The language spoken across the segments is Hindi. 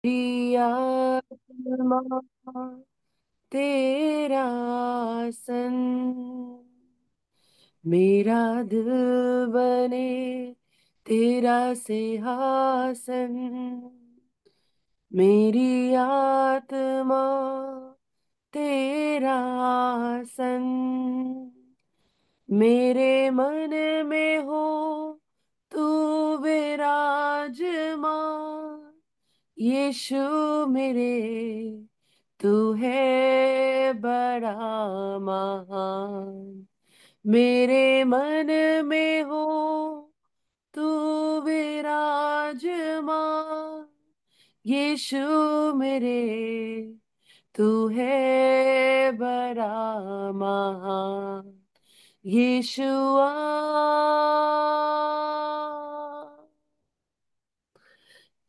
प्रियात्मा तेरा सन मेरा दिल बने तेरा सिंहासन मेरी आत्मा तेरा सन मेरे मन में हो तू विराजमान यीशु मेरे तू है बड़ा महान मेरे मन में हो तू विराजमान यीशु मेरे तू है बड़ा महान यीशुआ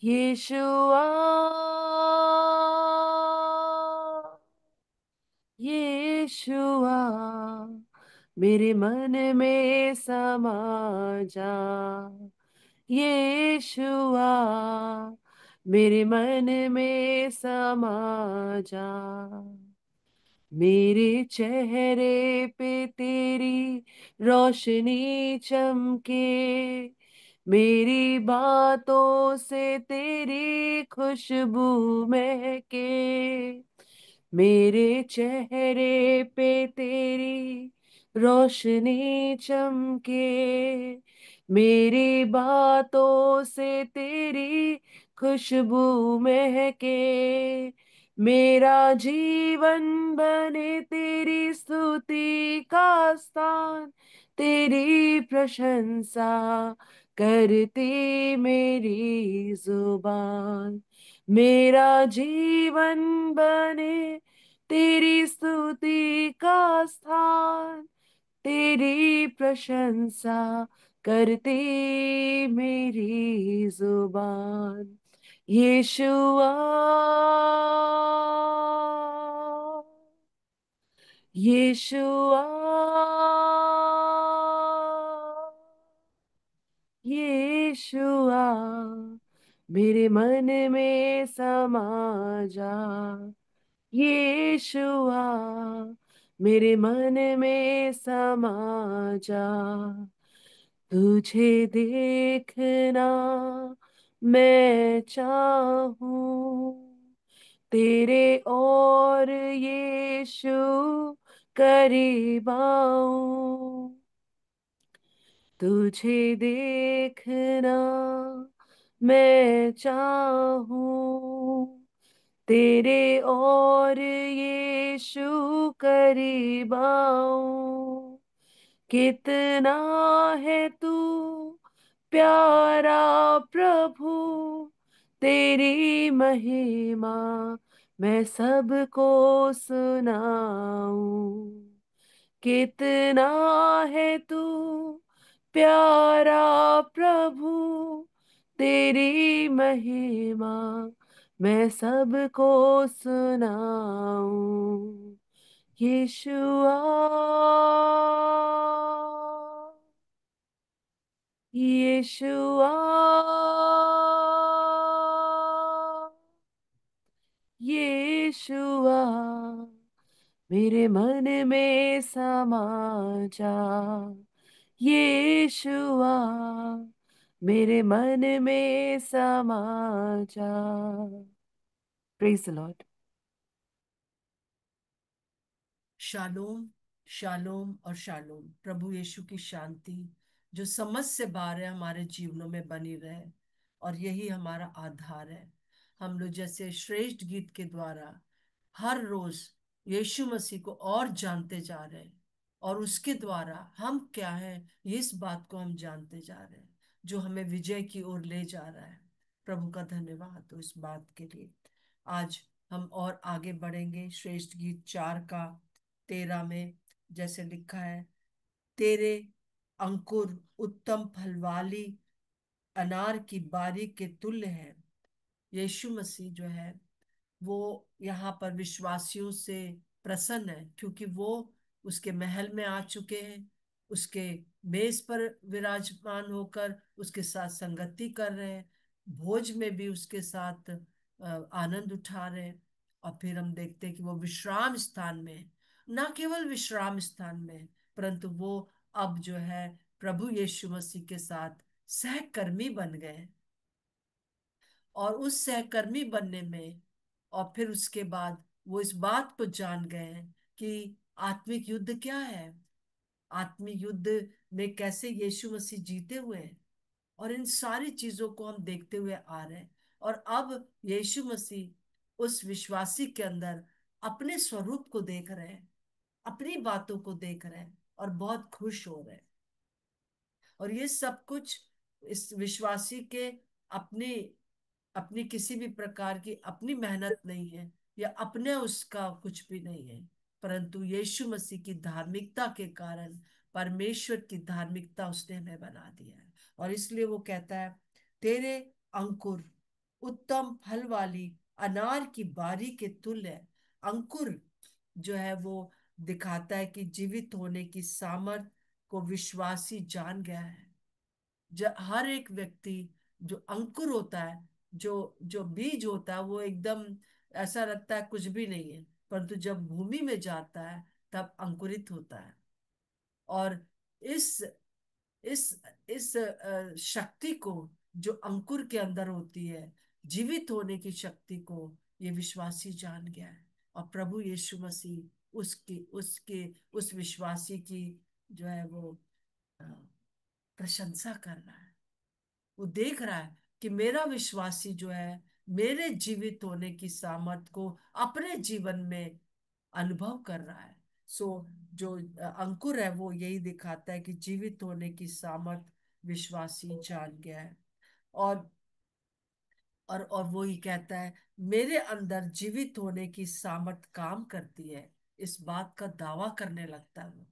यीशुआ यीशुआ मेरे मन में समा जा यीशुआ मेरे मन में समा जा मेरे चेहरे पे तेरी रोशनी चमके मेरी बातों से तेरी खुशबू महके मेरे चेहरे पे तेरी रोशनी चमके मेरी बातों से तेरी खुशबू महके मेरा जीवन बने तेरी स्तुति का स्थान तेरी प्रशंसा करती मेरी जुबान मेरा जीवन बने तेरी स्तुति का स्थान तेरी प्रशंसा करती मेरी जुबान यीशुआ यीशुआ यीशुआ मेरे मन में समा जा यीशुआ मेरे मन में समा जा तुझे देखना मैं चाहूं तेरे और यीशु करीब आऊं तुझे देखना मैं चाहूं तेरे और यीशु करीब आऊं कितना है तू प्यारा प्रभु तेरी महिमा मैं सबको सुनाऊं कितना है तू प्यारा प्रभु तेरी महिमा मैं सबको सुनाऊं यीशुआ यीशुआ यीशुआ मेरे मन में समा जा यीशुआ मेरे मन में समा जा praise the Lord shalom, shalom और शालोम। प्रभु यीशु की शांति जो समझ से बाहर है हमारे जीवनों में बनी रहे, और यही हमारा आधार है। हम लोग जैसे श्रेष्ठ गीत के द्वारा हर रोज यीशु मसीह को और जानते जा रहे हैं, और उसके द्वारा हम क्या है इस बात को हम जानते जा रहे हैं, जो हमें विजय की ओर ले जा रहा है। प्रभु का धन्यवाद हो इस बात के लिए। आज हम और आगे बढ़ेंगे श्रेष्ठ गीत 4 का 13 में। जैसे लिखा है, तेरे अंकुर उत्तम फल वाली अनार की बारी के तुल्य है। यीशु मसीह जो है वो यहाँ पर विश्वासियों से प्रसन्न है, क्योंकि वो उसके महल में आ चुके हैं, उसके मेज पर विराजमान होकर उसके साथ संगति कर रहे हैं, भोज में भी उसके साथ आनंद उठा रहे हैं। और फिर हम देखते हैं कि वो विश्राम स्थान में है। ना केवल विश्राम स्थान में है, परंतु वो अब जो है प्रभु यीशु मसीह के साथ सहकर्मी बन गए। और उस सहकर्मी बनने में, और फिर उसके बाद वो इस बात को जान गए हैं कि आत्मिक युद्ध क्या है, आत्मिक युद्ध में कैसे यीशु मसीह जीते हुए हैं। और इन सारी चीजों को हम देखते हुए आ रहे हैं। और अब यीशु मसीह उस विश्वासी के अंदर अपने स्वरूप को देख रहे हैं, अपनी बातों को देख रहे हैं और बहुत खुश हो रहे हैं। और ये सब कुछ इस विश्वासी के अपने अपनी किसी भी प्रकार की अपनी मेहनत नहीं है, या अपने उसका कुछ भी नहीं है, परंतु यीशु मसीह की धार्मिकता के कारण, परमेश्वर की धार्मिकता उसने हमें बना दिया है। और इसलिए वो कहता है, तेरे अंकुर उत्तम फल वाली अनार की बारी के तुल्य है। अंकुर जो है वो दिखाता है कि जीवित होने की सामर्थ को विश्वासी जान गया है। हर एक व्यक्ति जो अंकुर होता है, जो जो बीज होता है, वो एकदम ऐसा लगता है कुछ भी नहीं है, परंतु जब भूमि में जाता है तब अंकुरित होता है। और इस इस इस शक्ति को जो अंकुर के अंदर होती है, जीवित होने की शक्ति को, ये विश्वासी जान गया है। और प्रभु यीशु मसीह उसकी उसके उस विश्वासी की जो है वो अ, प्रशंसा कर रहा है। वो देख रहा है कि मेरा विश्वासी जो है मेरे जीवित होने की सामर्थ को अपने जीवन में अनुभव कर रहा है। सो जो अंकुर है वो यही दिखाता है कि जीवित होने की सामर्थ विश्वासी जान गया है। और और वो ही कहता है, मेरे अंदर जीवित होने की सामर्थ काम करती है। इस बात का दावा करने लगता है वो,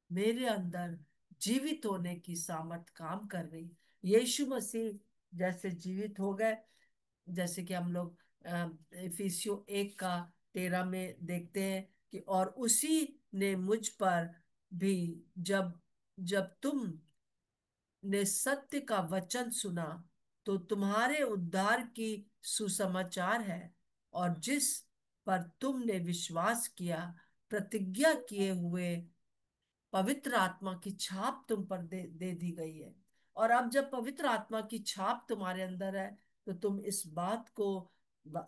मेरे अंदर जीवित होने की सामर्थ काम कर रही। यीशु मसीह जैसे जीवित हो गए, जैसे कि हम लोग इफिसियो 1 का 13 में देखते हैं कि और उसी ने मुझ पर भी, जब जब तुम ने सत्य का वचन सुना, तो तुम्हारे उद्धार की सुसमाचार है, और जिस पर तुमने विश्वास किया, प्रतिज्ञा किए हुए पवित्र आत्मा की छाप तुम पर दे दी गई है। और अब जब पवित्र आत्मा की छाप तुम्हारे अंदर है, तो तुम इस बात को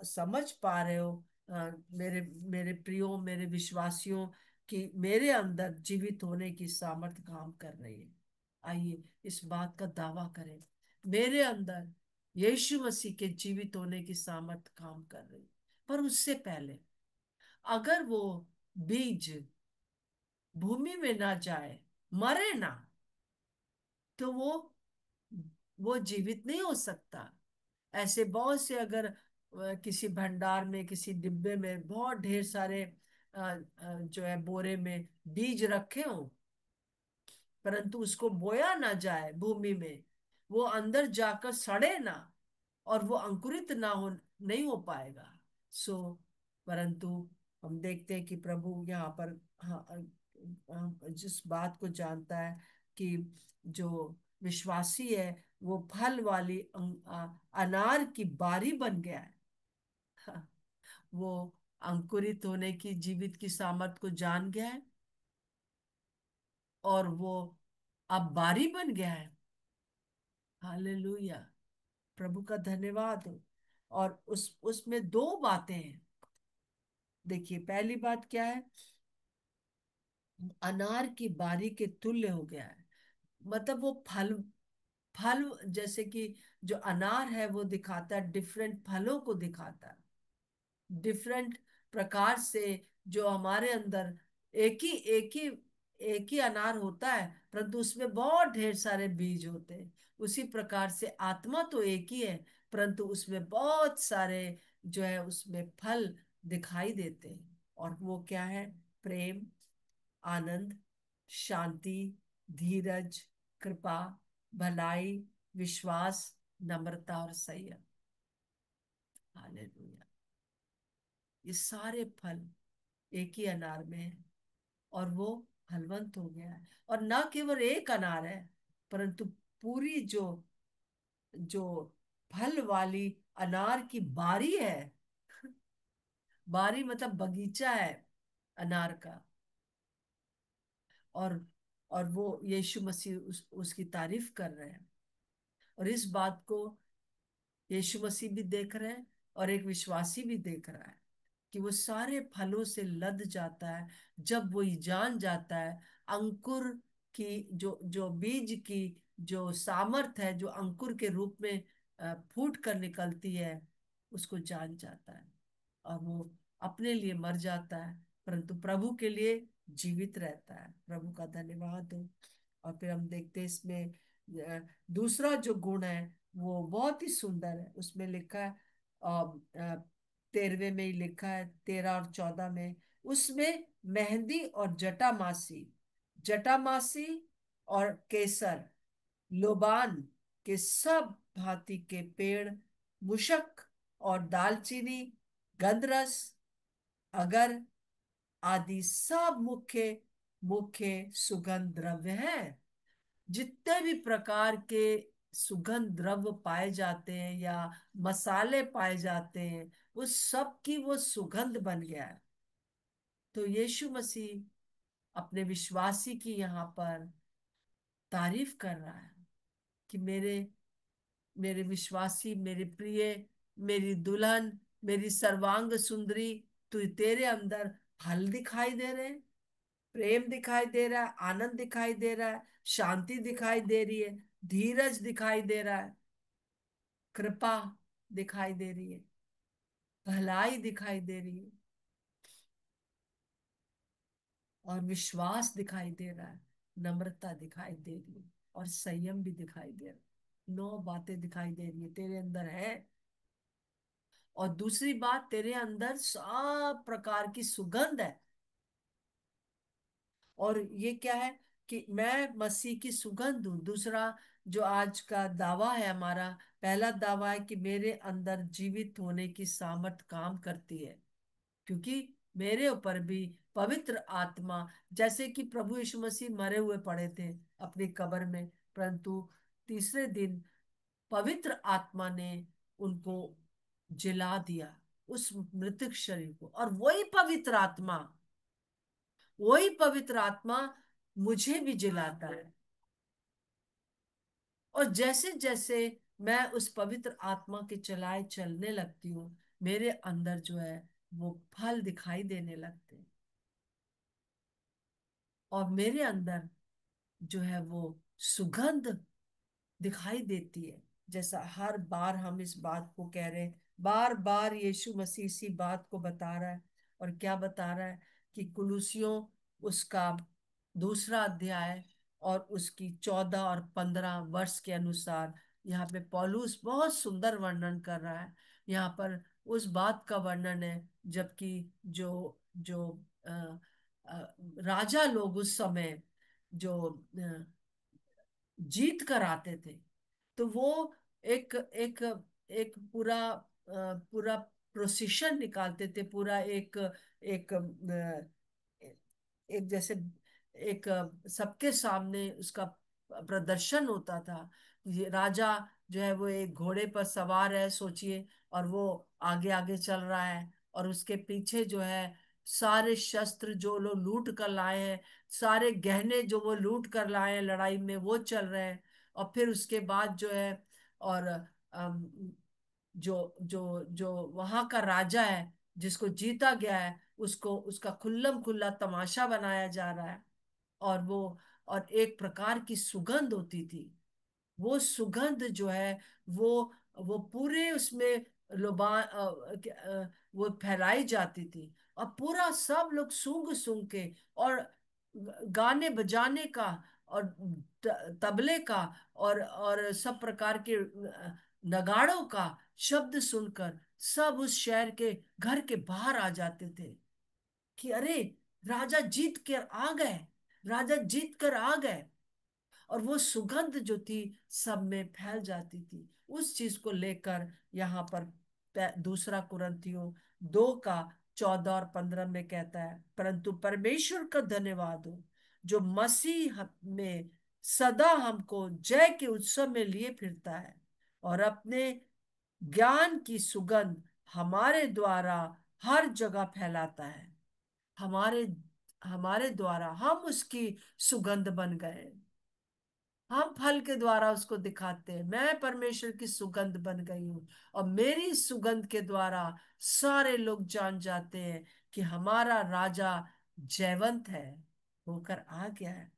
समझ पा रहे हो, मेरे मेरे प्रियो, मेरे विश्वासियों, कि मेरे अंदर जीवित होने की सामर्थ काम कर रही है। आइए इस बात का दावा करें, मेरे अंदर यीशु मसीह के जीवित होने की सामर्थ काम कर रही है। पर उससे पहले, अगर वो बीज भूमि में ना जाए, मरे ना, तो वो जीवित नहीं हो सकता। ऐसे बहुत से, अगर किसी भंडार में, किसी डिब्बे में बहुत ढेर सारे जो है बोरे में बीज रखे हो, परंतु उसको बोया ना जाए भूमि में, वो अंदर जाकर सड़े ना, और वो अंकुरित ना हो, नहीं हो पाएगा। सो परंतु हम देखते हैं कि प्रभु यहाँ पर, हाँ, जिस बात को जानता है कि जो विश्वासी है वो फल वाली अनार की बारी बन गया है। हाँ, वो अंकुरित होने की, जीवित की सामर्थ को जान गया है, और वो अब बारी बन गया है। हालेलुया, प्रभु का धन्यवाद हो। और उसमें दो बातें हैं। देखिए, पहली बात क्या है, अनार की बारी के तुल्य हो गया है। मतलब वो फल फल जैसे कि जो अनार है वो दिखाता है, डिफरेंट फलों को दिखाता है, डिफरेंट प्रकार से। जो हमारे अंदर एक ही अनार होता है, परंतु उसमें बहुत ढेर सारे बीज होते हैं। उसी प्रकार से आत्मा तो एक ही है, परंतु उसमें बहुत सारे जो है उसमें फल दिखाई देते हैं। और वो क्या है, प्रेम, आनंद, शांति, धीरज, कृपा, भलाई, विश्वास, नम्रता और संयम। हालेलुया, ये सारे फल एक ही अनार में है, और वो फलवंत हो गया है। और ना केवल एक अनार है, परंतु पूरी जो जो फल वाली अनार की बारी है। बारी मतलब बगीचा है अनार का। और और वो यीशु मसीह उसकी तारीफ कर रहे हैं। और इस बात को यीशु मसीह भी देख रहे हैं और एक विश्वासी भी देख रहा है कि वो सारे फलों से लद जाता है जब वो ये जान जाता है अंकुर की, जो जो बीज की जो सामर्थ है, जो अंकुर के रूप में फूट कर निकलती है, उसको जान जाता है। और वो अपने लिए मर जाता है परंतु प्रभु के लिए जीवित रहता है। प्रभु का धन्यवाद हो। और फिर हम देखते हैं इसमें दूसरा जो गुण है वो बहुत ही सुंदर है। उसमें लिखा है 13वें में ही लिखा है, 13 और 14 में, उसमें मेहंदी और जटामासी, जटामासी और केसर, लोबान के सब भांति के पेड़, मुशक और दालचीनी, गंधरस, अगर आदि सब मुख्य मुख्य सुगंध द्रव्य हैं। जितने भी प्रकार के सुगंध द्रव्य पाए जाते हैं या मसाले पाए जाते हैं, उस सब की वो सुगंध बन गया है। तो यीशु मसीह अपने विश्वासी की यहाँ पर तारीफ कर रहा है कि मेरे मेरे विश्वासी, मेरे प्रिय, मेरी दुल्हन, मेरी सर्वांग सुंदरी, तू, तेरे अंदर फल दिखाई दे रहे हैं, प्रेम दिखाई दे रहा है, आनंद दिखाई दे रहा है, शांति दिखाई दे रही है, धीरज दिखाई दे रहा है, कृपा दिखाई दे रही है, भलाई दिखाई दे रही है, और विश्वास दिखाई दे रहा है, नम्रता दिखाई दे रही है, और संयम भी दिखाई दे रहा है। 9 बातें दिखाई दे रही है तेरे अंदर है। और दूसरी बात, तेरे अंदर सब प्रकार की सुगंध है। और ये क्या है कि मैं मसीह की सुगंध हूं। दूसरा जो आज का दावा है हमारा, पहला दावा है कि मेरे अंदर जीवित होने की सामर्थ काम करती है, क्योंकि मेरे ऊपर भी पवित्र आत्मा, जैसे कि प्रभु यीशु मसीह मरे हुए पड़े थे अपनी कब्र में, परंतु तीसरे दिन पवित्र आत्मा ने उनको जिला दिया, उस मृतक शरीर को। और वही पवित्र आत्मा मुझे भी जिलाता है। और जैसे जैसे मैं उस पवित्र आत्मा के चलाए चलने लगती हूँ, मेरे अंदर जो है वो फल दिखाई देने लगते हैं। और मेरे अंदर जो है वो सुगंध दिखाई देती है। जैसा हर बार हम इस बात को कह रहे हैं, बार बार यीशु मसीह इसी बात को बता रहा है। और क्या बता रहा है कि कुलुसियों उसका 2 अध्याय और उसकी 14 और 15 वर्ष के अनुसार यहाँ पे पौलुस बहुत सुंदर वर्णन कर रहा है। यहाँ पर उस बात का वर्णन है जबकि जो जो अ, राजा लोग उस समय जो जीत कर आते थे, तो वो एक एक एक पूरा प्रोसेशन निकालते थे, पूरा एक एक एक जैसे एक सबके सामने उसका प्रदर्शन होता था। ये राजा जो है वो एक घोड़े पर सवार है, सोचिए, और वो आगे आगे चल रहा है, और उसके पीछे जो है सारे शस्त्र जो लोग लूट कर लाए हैं, सारे गहने जो वो लूट कर लाए हैं लड़ाई में, वो चल रहे हैं। और फिर उसके बाद जो है, और जो वहां का राजा है जिसको जीता गया है, उसको उसका खुल्लम खुल्ला तमाशा बनाया जा रहा है। और वो और एक प्रकार की सुगंध होती थी। वो सुगंध जो है वो पूरे उसमें वो फैलाई जाती थी। और पूरा सब लोग सूंघ सूंघ के, और गाने बजाने का, और तबले का, और सब प्रकार के नगाड़ों का शब्द सुनकर सब उस शहर के घर के बाहर आ जाते थे कि अरे, राजा जीत कर आ गए, राजा जीत कर आ गए। और वो सुगंध जो थी सब में फैल जाती थी। उस चीज को लेकर यहाँ पर 2 कुरिन्थियों 2 का 14 और 15 में कहता है, परंतु परमेश्वर का धन्यवाद हो जो मसीह में सदा हमको जय के उत्सव में लिए फिरता है, और अपने ज्ञान की सुगंध हमारे द्वारा हर जगह फैलाता है। हमारे हमारे द्वारा हम उसकी सुगंध बन गए। हम फल के द्वारा उसको दिखाते हैं, मैं परमेश्वर की सुगंध बन गई हूं। और मेरी सुगंध के द्वारा सारे लोग जान जाते हैं कि हमारा राजा जयवंत है, होकर आ गया है।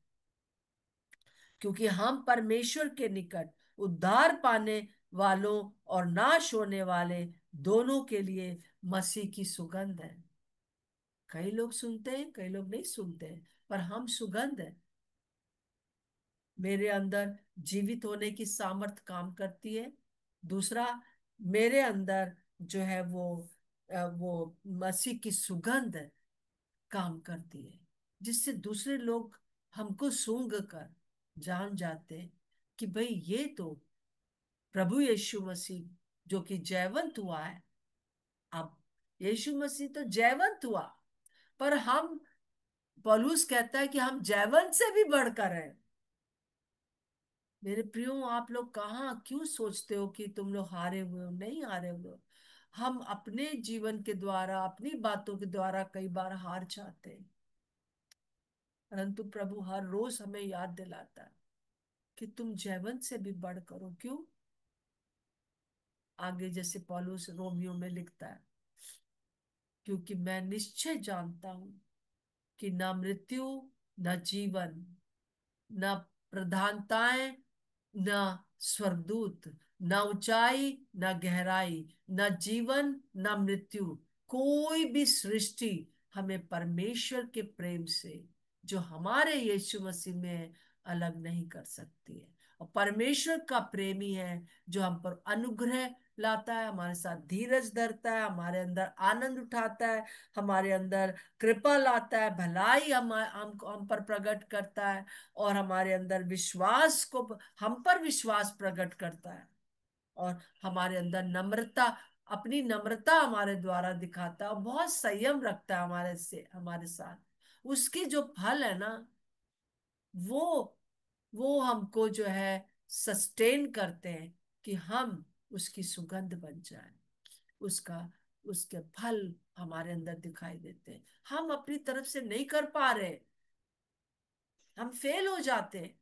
क्योंकि हम परमेश्वर के निकट उद्धार पाने वालों और नाश होने वाले दोनों के लिए मसीह की सुगंध है। कई लोग सुनते हैं, कई लोग नहीं सुनते हैं, पर हम सुगंध है। मेरे अंदर जीवित होने की सामर्थ काम करती है। दूसरा, मेरे अंदर जो है वो मसीह की सुगंध काम करती है, जिससे दूसरे लोग हमको सूंघ कर जान जाते हैं कि भाई ये तो प्रभु यीशु मसीह जो कि जयवंत हुआ है। अब यीशु मसीह तो जयवंत हुआ, पर हम, पौलुस कहता है कि हम जयवंत से भी बढ़कर हैं। मेरे प्रियो, आप लोग कहाँ क्यों सोचते हो कि तुम लोग हारे हुए हो? नहीं हारे हुए हो। हम अपने जीवन के द्वारा, अपनी बातों के द्वारा कई बार हार जाते हैं, परंतु प्रभु हर रोज हमें याद दिलाता है कि तुम जयवंत से भी बढ़ करो। क्यों? आगे जैसे पौलुस रोमियो में लिखता है, क्योंकि मैं निश्चय जानता हूं कि ना मृत्यु, न जीवन, न प्रधानताएं, न स्वर्गदूत, न ऊंचाई, न गहराई, न जीवन, न मृत्यु, कोई भी सृष्टि हमें परमेश्वर के प्रेम से जो हमारे यीशु मसीह में है, अलग नहीं कर सकती है। और परमेश्वर का प्रेमी है जो हम पर अनुग्रह लाता है, हमारे साथ धीरज धरता है, हमारे अंदर आनंद उठाता है, हमारे अंदर कृपा लाता है, भलाई हम पर प्रकट करता है, और हमारे अंदर विश्वास को, हम पर विश्वास प्रकट करता है, और हमारे अंदर नम्रता, अपनी नम्रता हमारे द्वारा दिखाता है, और बहुत संयम रखता है हमारे साथ। उसकी जो फल है ना, वो वो हमको जो है सस्टेन करते हैं कि हम उसकी सुगंध बन जाए। उसका उसके फल हमारे अंदर दिखाई देते हैं। हम अपनी तरफ से नहीं कर पा रहे, हम फेल हो जाते हैं,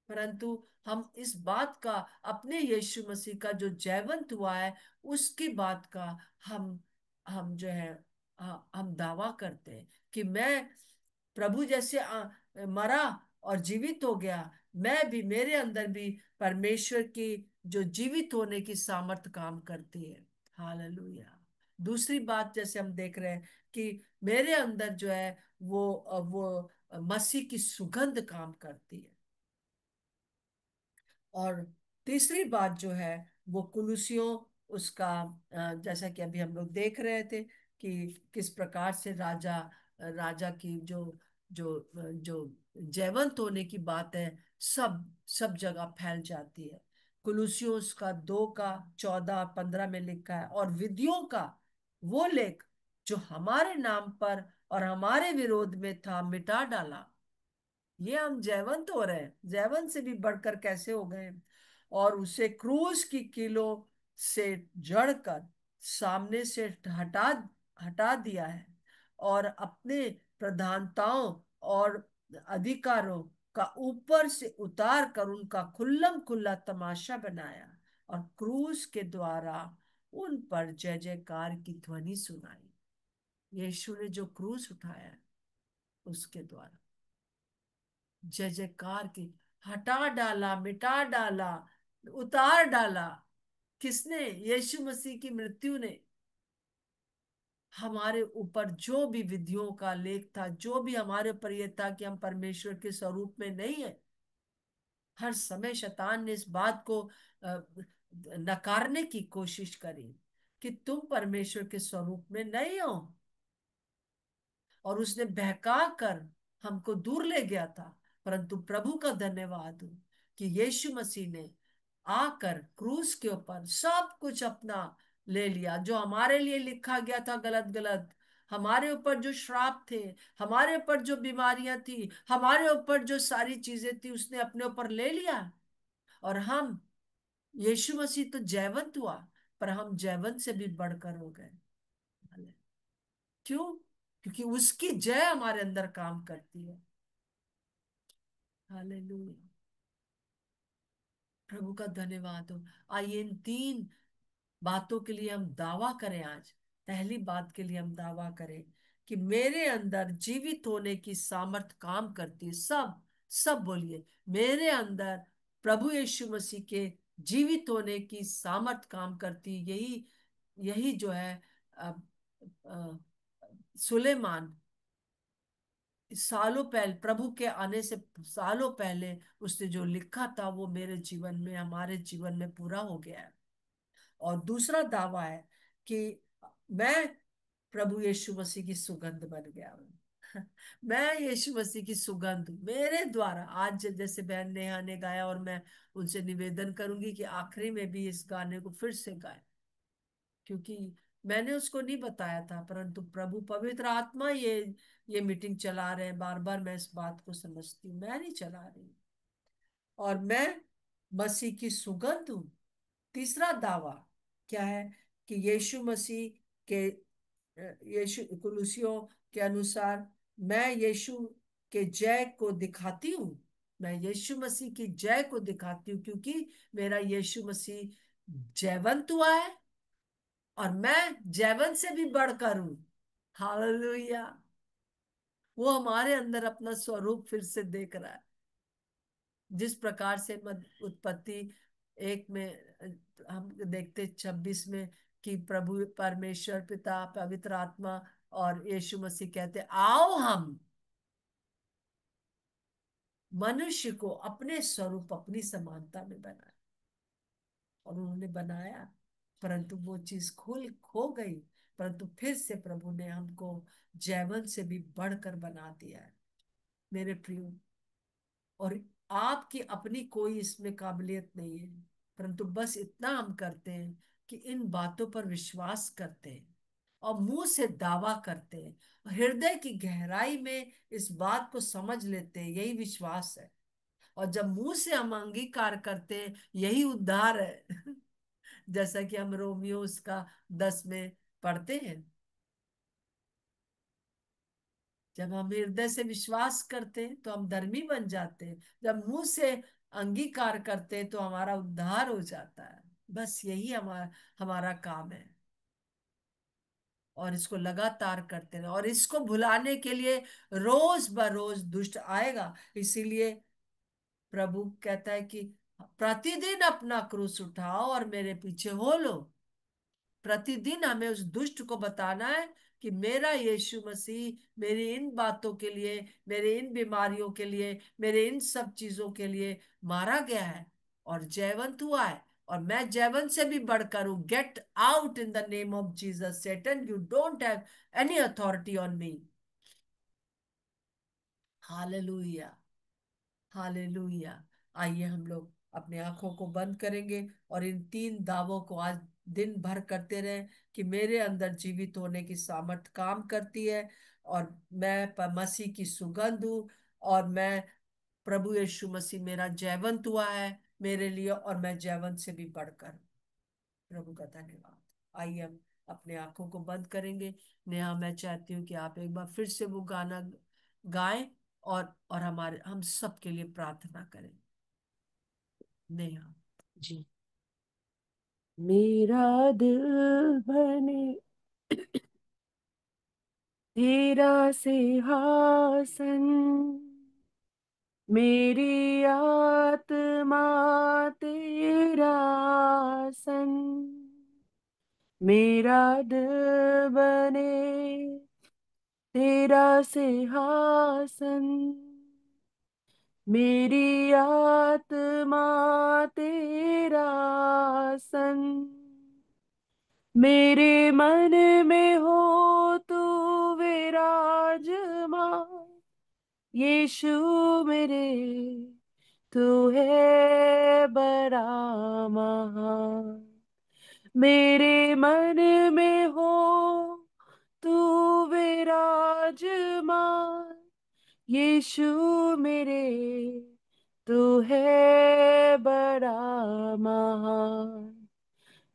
परंतु हम इस बात का, अपने यीशु मसीह का जो जयवंत हुआ है उसकी बात का हम हम जो है हम दावा करते हैं कि मैं प्रभु जैसे मरा और जीवित हो गया, मैं भी, मेरे अंदर भी परमेश्वर की जो जीवित होने की सामर्थ काम करती है। हालेलुया। दूसरी बात जैसे हम देख रहे हैं कि मेरे अंदर जो है वो मसीह की सुगंध काम करती है। और तीसरी बात जो है वो कुलुसियों, उसका जैसा कि अभी हम लोग देख रहे थे कि किस प्रकार से राजा राजा की जो जयवंत होने की बात है, सब सब जगह फैल जाती है। कुलुसियों उसका 2 का 14-15 में लिखा है, और विधियों का वो लेख जो हमारे नाम पर और हमारे विरोध में था, मिटा डाला। ये हम जयवंत हो रहे हैं, जयवंत से भी बढ़कर कैसे हो गए? और उसे क्रूस की कीलों से जड़कर सामने से हटा हटा दिया है, और अपने प्रधानताओं और अधिकारों का ऊपर से उतार कर उनका खुल्लम खुल्ला तमाशा बनाया, और क्रूस के द्वारा उन पर जय जयकार की ध्वनि सुनाई। यीशु ने जो क्रूस उठाया है, उसके द्वारा जय जयकार की, हटा डाला, मिटा डाला, उतार डाला। किसने? यीशु मसीह की मृत्यु ने। हमारे ऊपर जो भी विधियों का लेख था, जो भी हमारे ऊपर यह था कि हम परमेश्वर के स्वरूप में नहीं है, हर समय शैतान ने इस बात को नकारने की कोशिश करी कि तुम परमेश्वर के स्वरूप में नहीं हो, और उसने बहका कर हमको दूर ले गया था। परंतु प्रभु का धन्यवाद हो कि यीशु मसीह ने आकर क्रूस के ऊपर सब कुछ अपना ले लिया, जो हमारे लिए लिखा गया था गलत गलत, हमारे ऊपर जो श्राप थे, हमारे ऊपर जो बीमारियां थी, हमारे ऊपर जो सारी चीजें थी, उसने अपने ऊपर ले लिया। और हम यीशु मसीह तो जयवंत हुआ, पर हम जयवंत से भी बढ़कर हो गए। क्यों? क्योंकि उसकी जय हमारे अंदर काम करती है। हालेलुया। प्रभु का धन्यवाद हो। आइए इन तीन बातों के लिए हम दावा करें आज। पहली बात के लिए हम दावा करें कि मेरे अंदर जीवित होने की सामर्थ काम करती है। सब सब बोलिए, मेरे अंदर प्रभु यीशु मसीह के जीवित होने की सामर्थ काम करती है। यही यही जो है अ, अ, सुलेमान सालों पहले, प्रभु के आने से सालों पहले उसने जो लिखा था वो मेरे जीवन में, हमारे जीवन में पूरा हो गया है। और दूसरा दावा है कि मैं प्रभु यीशु मसीह की सुगंध बन गया हूँ। मैं यीशु मसीह की सुगंध हूँ। मेरे द्वारा आज जैसे बहन नेहा ने गाया, और मैं उनसे निवेदन करूंगी कि आखिरी में भी इस गाने को फिर से गाए, क्योंकि मैंने उसको नहीं बताया था, परंतु प्रभु पवित्र आत्मा ये मीटिंग चला रहे हैं। बार बार मैं इस बात को समझती हूँ, मैं नहीं चला रही। और मैं मसीह की सुगंध हूँ। तीसरा दावा क्या है? कि यीशु मसीह के यीशु कुलुसियों के अनुसार मैं यीशु के जय को दिखाती हूँ। मैं यीशु मसीह की जय को दिखाती हूँ, क्योंकि मेरा यीशु मसीह जयवंत हुआ है, और मैं जयवंत से भी बढ़कर हूँ। हालेलुया। वो हमारे अंदर अपना स्वरूप फिर से देख रहा है। जिस प्रकार से उत्पत्ति 1 में हम देखते 26 में कि प्रभु परमेश्वर पिता पवित्र आत्मा और यीशु मसीह कहते आओ हम मनुष्य को अपने स्वरूप अपनी समानता में बनाए। और उन्होंने बनाया, परंतु वो चीज खुल खो गई। परंतु फिर से प्रभु ने हमको जैवन से भी बढ़कर बना दिया है, मेरे प्रियो। और आपकी अपनी कोई इसमें काबिलियत नहीं है, परंतु बस इतना हम करते हैं कि इन बातों पर विश्वास करते हैं और मुंह से दावा करते हैं, और हृदय की गहराई में इस बात को समझ लेते हैं, यही विश्वास है। और जब मुंह से हम अंगीकार करते हैं, यही उद्धार है। जैसा कि हम रोमियो उसका 10 में पढ़ते हैं। जब हम हृदय से विश्वास करते हैं तो हम धर्मी बन जाते हैं, जब मुंह से अंगीकार करते हैं तो हमारा उद्धार हो जाता है। बस यही हमारा हमारा काम है। और इसको लगातार करते रहे, और इसको भुलाने के लिए रोज बरोज दुष्ट आएगा। इसीलिए प्रभु कहता है कि प्रतिदिन अपना क्रूस उठाओ और मेरे पीछे हो लो। प्रतिदिन हमें उस दुष्ट को बताना है कि मेरा यीशु मसीह मेरी इन बातों के लिए, मेरे इन बीमारियों के लिए, मेरे इन सब चीजों के लिए मारा गया है और जयवंत हुआ है, और मैं जयवंत से भी बढ़कर हूं। Get out in the name of Jesus, Satan you don't have any authority on me. Hallelujah. Hallelujah. आइए हम लोग अपने आंखों को बंद करेंगे और इन तीन दावों को आज दिन भर करते रहें कि मेरे अंदर जीवित होने की सामर्थ काम करती है, और मैं मसीह की सुगंध हूँ, और मैं प्रभु यीशु मसीह मेरा जयवंत हुआ है मेरे लिए, और मैं जयवंत से भी बढ़कर। प्रभु का धन्यवाद। आइए हम अपने आंखों को बंद करेंगे। नेहा, मैं चाहती हूँ कि आप एक बार फिर से वो गाना गाएं, और हमारे हम सब के लिए प्रार्थना करें। नेहा। जी। मेरा दिल बने तेरा सिंहासन, मेरी आत्मा तेरा आसन, मेरा दिल बने तेरा सिंहासन, मेरी आत्मा तेरा आसन, मेरे मन में हो तू विराजमान, यीशु मेरे तू है बड़ा महान, मेरे मन में हो तू विराजमान, यीशु मेरे तू है है बड़ा महान।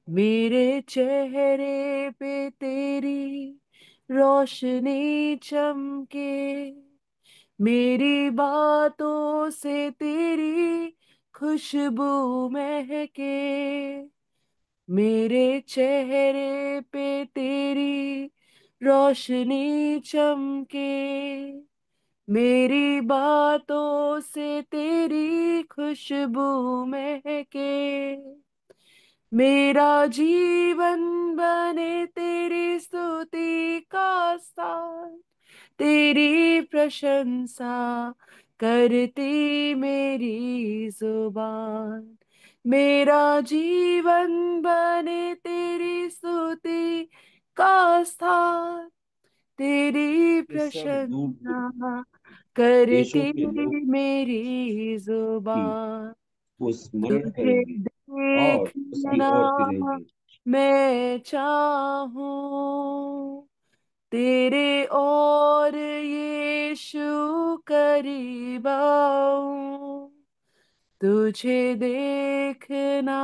मेरे चेहरे पे तेरी रोशनी चमके, मेरी बातों से तेरी खुशबू महके, मेरे चेहरे पे तेरी रोशनी चमके, मेरी बातों से तेरी खुशबू महके, मेरा जीवन बने तेरी स्तुति का स्थान, तेरी प्रशंसा करती मेरी जुबान। मेरा जीवन बने तेरी स्तुति का स्थान, तेरी ये सब दूर प्रशंसा देशों करती के लोग मेरी भी जुबान। वो स्मरण तुझे करेंगे और उसकी देखना ओर फिरेंगे। मैं चाहूं, तेरे और यीशु करीब आऊं। तुझे देखना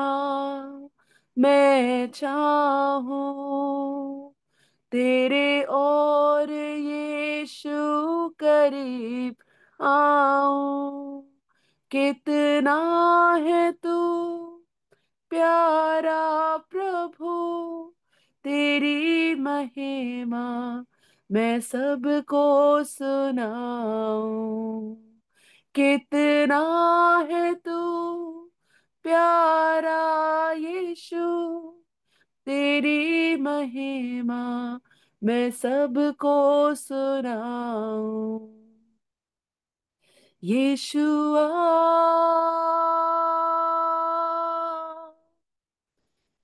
मैं चाहूं, तेरे और यीशु करीब आऊं। कितना है तू प्यारा प्रभु, तेरी महिमा मैं सबको सुनाऊं। कितना है तू प्यारा यीशु, तेरी महिमा मैं सबको सुनाऊं। यीशुआ,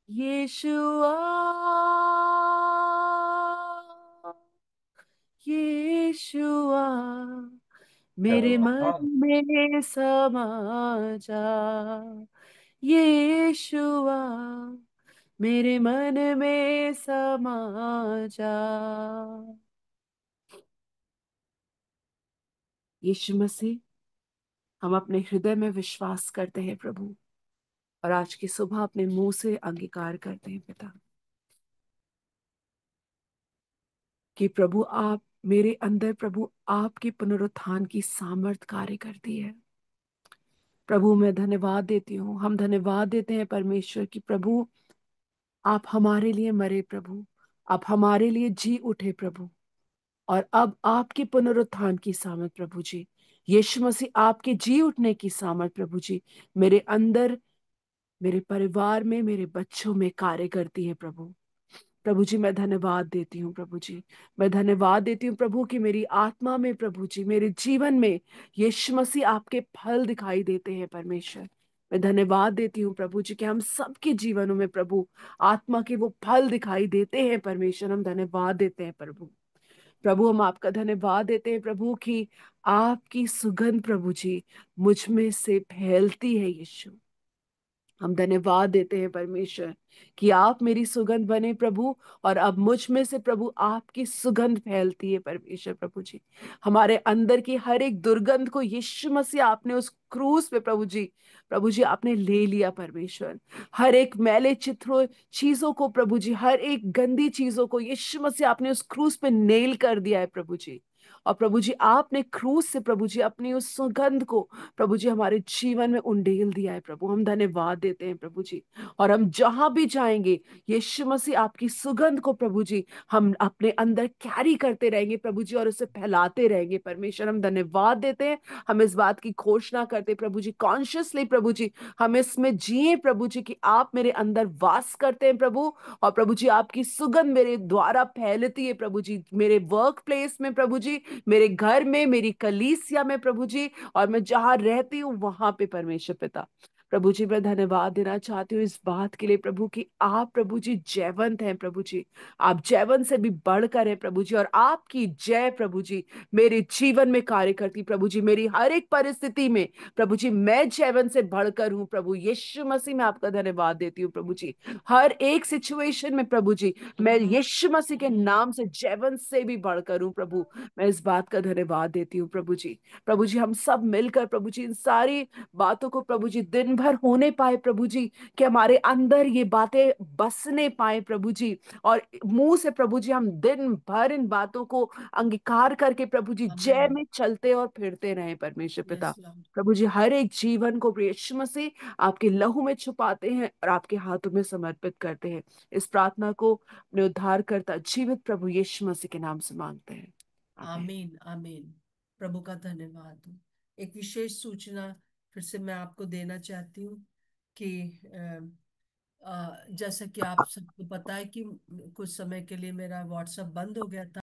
यीशुआ, यीशुआ, क्या मेरे मन बात। में समा जा। यीशुआ, मेरे मन में समा जा। यीशु मसीह, हम अपने हृदय में विश्वास करते हैं प्रभु, और आज की सुबह अपने मुंह से अंगीकार करते हैं पिता, कि प्रभु आप मेरे अंदर, प्रभु आपके पुनरुत्थान की सामर्थ कार्य करती है। प्रभु मैं धन्यवाद देती हूँ, हम धन्यवाद देते हैं परमेश्वर की प्रभु आप हमारे लिए मरे प्रभु, आप हमारे लिए जी उठे प्रभु, और अब आपके पुनरुत्थान की सामर्थ प्रभु जी, यीशु मसीह आपके जी उठने की सामर्थ प्रभु जी मेरे अंदर, मेरे परिवार में, मेरे बच्चों में कार्य करती है प्रभु। प्रभु जी मैं धन्यवाद देती हूँ प्रभु जी, मैं धन्यवाद देती हूँ प्रभु कि मेरी आत्मा में प्रभु जी, मेरे जीवन में यीशु मसीह आपके फल दिखाई देते हैं परमेश्वर। मैं धन्यवाद देती हूँ प्रभु जी कि हम सबके जीवनों में प्रभु आत्मा के वो फल दिखाई देते हैं परमेश्वर। हम धन्यवाद देते हैं प्रभु। प्रभु हम आपका धन्यवाद देते हैं प्रभु कि आपकी सुगंध प्रभु जी मुझ में से फैलती है यीशु। हम धन्यवाद देते हैं परमेश्वर कि आप मेरी सुगंध बने प्रभु, और अब मुझ में से प्रभु आपकी सुगंध फैलती है परमेश्वर प्रभु जी। हमारे अंदर की हर एक दुर्गंध को यीशु मसीह आपने उस क्रूस पे प्रभु जी आपने ले लिया परमेश्वर। हर एक मैले चित्रों चीजों को प्रभु जी, हर एक गंदी चीजों को यीशु मसीह आपने उस क्रूस पे नेल कर दिया है प्रभु जी। और प्रभु जी आपने क्रूस से प्रभु जी अपनी उस सुगंध को प्रभु जी हमारे जीवन में उंडेल दिया है प्रभु। हम धन्यवाद देते हैं प्रभु जी, और हम जहां भी जाएंगे यीशु मसीह आपकी सुगंध को प्रभु जी हम अपने अंदर कैरी करते रहेंगे प्रभु जी, और उसे फैलाते रहेंगे परमेश्वर। हम धन्यवाद देते हैं, हम इस बात की घोषणा करते प्रभु जी कॉन्शियसली प्रभु जी, हम इसमें जिए प्रभु जी कि आप मेरे अंदर वास करते हैं प्रभु, और प्रभु जी आपकी सुगंध मेरे द्वारा फैलती है प्रभु जी, मेरे वर्क प्लेस में प्रभु जी, मेरे घर में, मेरी कलीसिया में प्रभु जी, और मैं जहां रहती हूँ वहां पे परमेश्वर पिता। प्रभु जी मैं धन्यवाद देना चाहती हूँ इस बात के लिए प्रभु कि आप प्रभु जी जयवंत हैं प्रभु जी, आप जयवंत से भी बढ़कर हैं प्रभु जी, और आपकी जय प्रभु जी मेरे जीवन में कार्य करती प्रभु जी, मेरी हर एक परिस्थिति में प्रभु जी मैं जयवंत से बढ़कर हूँ प्रभु। यीशु मसीह में आपका धन्यवाद देती हूँ प्रभु जी, हर एक सिचुएशन में प्रभु जी मैं यीशु मसीह के नाम से जयवंत से भी बढ़कर हूँ प्रभु। मैं इस बात का धन्यवाद देती हूँ प्रभु जी। प्रभु जी हम सब मिलकर प्रभु जी इन सारी बातों को प्रभु जी दिन भर होने पाए प्रभु जी, कि हमारे अंदर ये बातें बसने पाए प्रभु जी, और मुंह से प्रभु जी हम दिन भर इन बातों को अंगीकार करके प्रभु जी जय आमीन। में चलते और फिरते रहे परमेश्वर पिता। Yes Lord. प्रभु जी हर एक जीवन को यीशु मसीह आपके लहू में छुपाते हैं और आपके हाथों में समर्पित करते हैं। इस प्रार्थना को अपने उद्धार करता जीवित प्रभु यीशु मसीह के नाम से मांगते हैं, आमीन। आमीन आमीन। प्रभु का धन्यवाद हो। एक विशेष सूचना फिर से मैं आपको देना चाहती हूँ कि जैसा कि आप सबको पता है कि कुछ समय के लिए मेरा व्हाट्सएप बंद हो गया था।